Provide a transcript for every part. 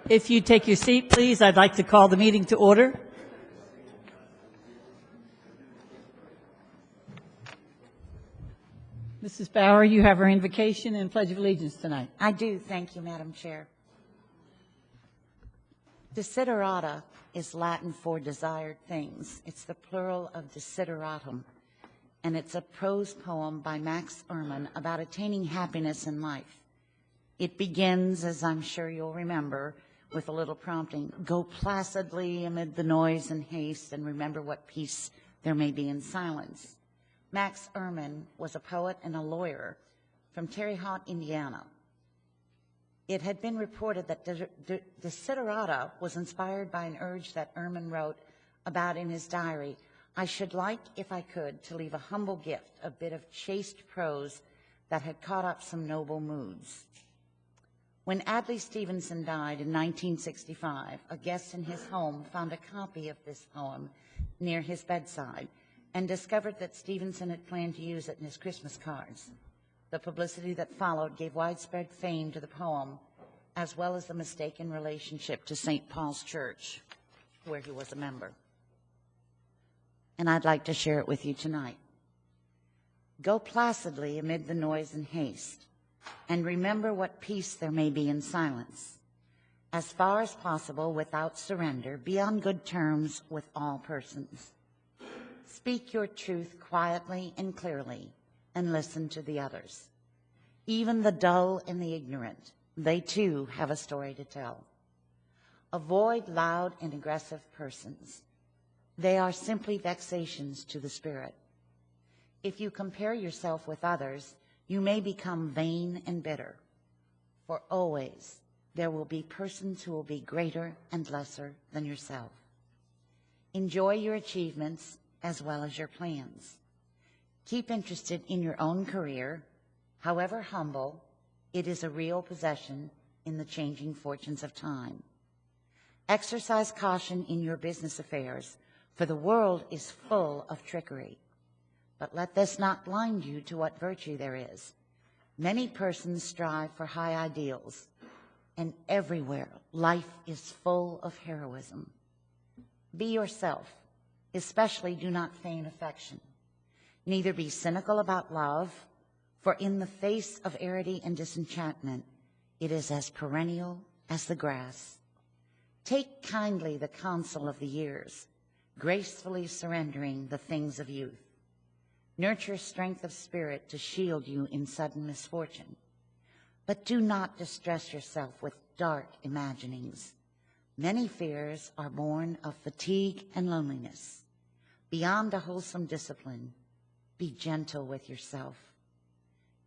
If you take your seat, please, I'd like to call the meeting to order. Mrs. Bauer, you have our invocation and Pledge of Allegiance tonight. I do. Thank you, Madam Chair. Desiderata is Latin for desired things. It's the plural of desideratum, and it's a prose poem by Max Ehrmann about attaining happiness in life. It begins, as I'm sure you'll remember, with a little prompting, go placidly amid the noise and haste and remember what peace there may be in silence. Max Ehrmann was a poet and a lawyer from Terre Haute, Indiana. It had been reported that Desiderata was inspired by an urge that Ehrmann wrote about in his diary, I should like, if I could, to leave a humble gift, a bit of chaste prose that had caught up some noble moods. When Adlai Stevenson died in 1965, a guest in his home found a copy of this poem near his bedside and discovered that Stevenson had planned to use it in his Christmas cards. The publicity that followed gave widespread fame to the poem, as well as the mistaken relationship to St. Paul's Church, where he was a member. And I'd like to share it with you tonight. Go placidly amid the noise and haste, and remember what peace there may be in silence. As far as possible, without surrender, be on good terms with all persons. Speak your truth quietly and clearly, and listen to the others. Even the dull and the ignorant, they too have a story to tell. Avoid loud and aggressive persons. They are simply vexations to the spirit. If you compare yourself with others, you may become vain and bitter. For always there will be persons who will be greater and lesser than yourself. Enjoy your achievements as well as your plans. Keep interested in your own career. However humble, it is a real possession in the changing fortunes of time. Exercise caution in your business affairs, for the world is full of trickery. But let this not blind you to what virtue there is. Many persons strive for high ideals, and everywhere life is full of heroism. Be yourself. Especially do not feign affection. Neither be cynical about love, for in the face of arity and disenchantment, it is as perennial as the grass. Take kindly the counsel of the years, gracefully surrendering the things of youth. Nurture strength of spirit to shield you in sudden misfortune. But do not distress yourself with dark imaginings. Many fears are born of fatigue and loneliness. Beyond a wholesome discipline, be gentle with yourself.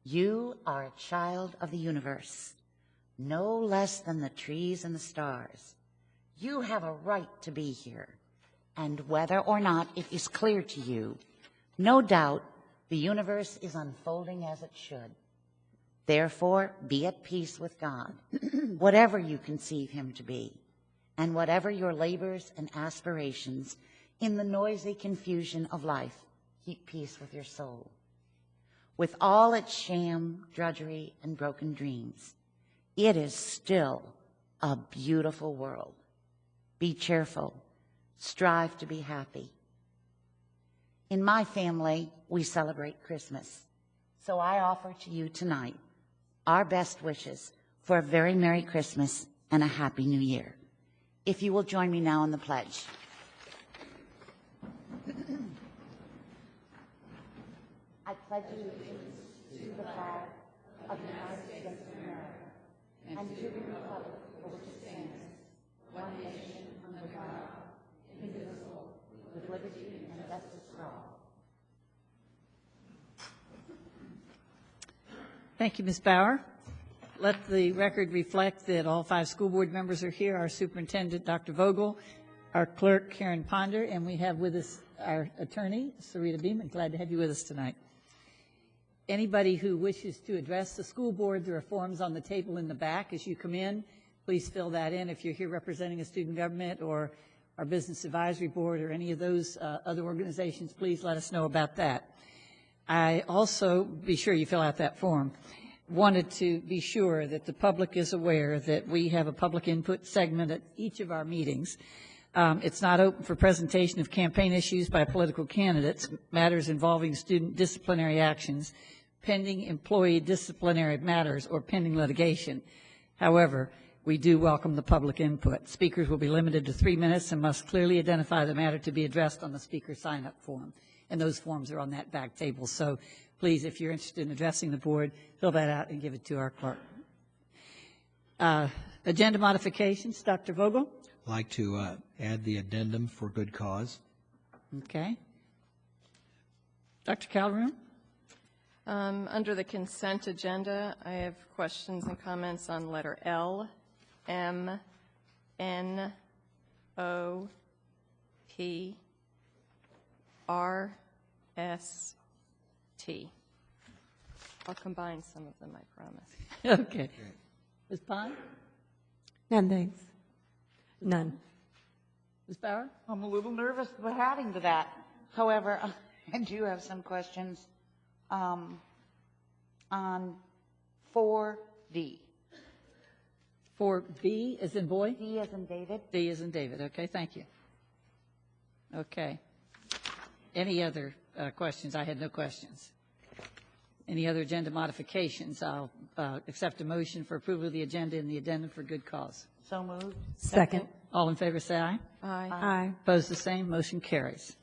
You are a child of the universe, no less than the trees and the stars. You have a right to be here, and whether or not it is clear to you, no doubt the universe is unfolding as it should. Therefore, be at peace with God, whatever you conceive him to be. And whatever your labors and aspirations, in the noisy confusion of life, keep peace with your soul. With all its sham, drudgery, and broken dreams, it is still a beautiful world. Be cheerful. Strive to be happy. In my family, we celebrate Christmas. So I offer to you tonight our best wishes for a very Merry Christmas and a Happy New Year. If you will join me now in the pledge. I pledge allegiance to the flag of the United States of America and to the republic for which it stands, one nation under God, indivisible, with liberty and justice for all. Thank you, Ms. Bauer. Let the record reflect that all 5 school board members are here, our superintendent, Dr. Vogel, our clerk, Karen Ponder, and we have with us our attorney, Sarita Beeman. Glad to have you with us tonight. Anybody who wishes to address the school board, there are forms on the table in the back as you come in. Please fill that in. If you're here representing a student government or our business advisory board or any of those other organizations, please let us know about that. I also, be sure you fill out that form. wanted to be sure that the public is aware that we have a public input segment at each of our meetings. It's not open for presentation of campaign issues by political candidates, matters involving student disciplinary actions, pending employee disciplinary matters, or pending litigation. However, we do welcome the public input. Speakers will be limited to 3 minutes and must clearly identify the matter to be addressed on the speaker sign-up form. And those forms are on that back table. So please, if you're interested in addressing the board, fill that out and give it to our clerk. Agenda modifications, Dr. Vogel? I'd like to add the addendum for good cause. Okay. Dr. Calderon? Under the consent agenda, I have questions and comments on letter L, M, N, O, P, R, S, T. I'll combine some of them, I promise. Okay. Ms. Pond? None, thanks. None. Ms. Bauer? I'm a little nervous about adding to that. However, I do have some questions on 4D. 4B as in boy? D as in David. D as in David. Okay, thank you. Okay. Any other questions? I had no questions. Any other agenda modifications? I'll accept a motion for approval of the agenda and the addendum for good cause. So moved. Second. All in favor say aye. Aye. Aye. Opposed, the same. Motion carries.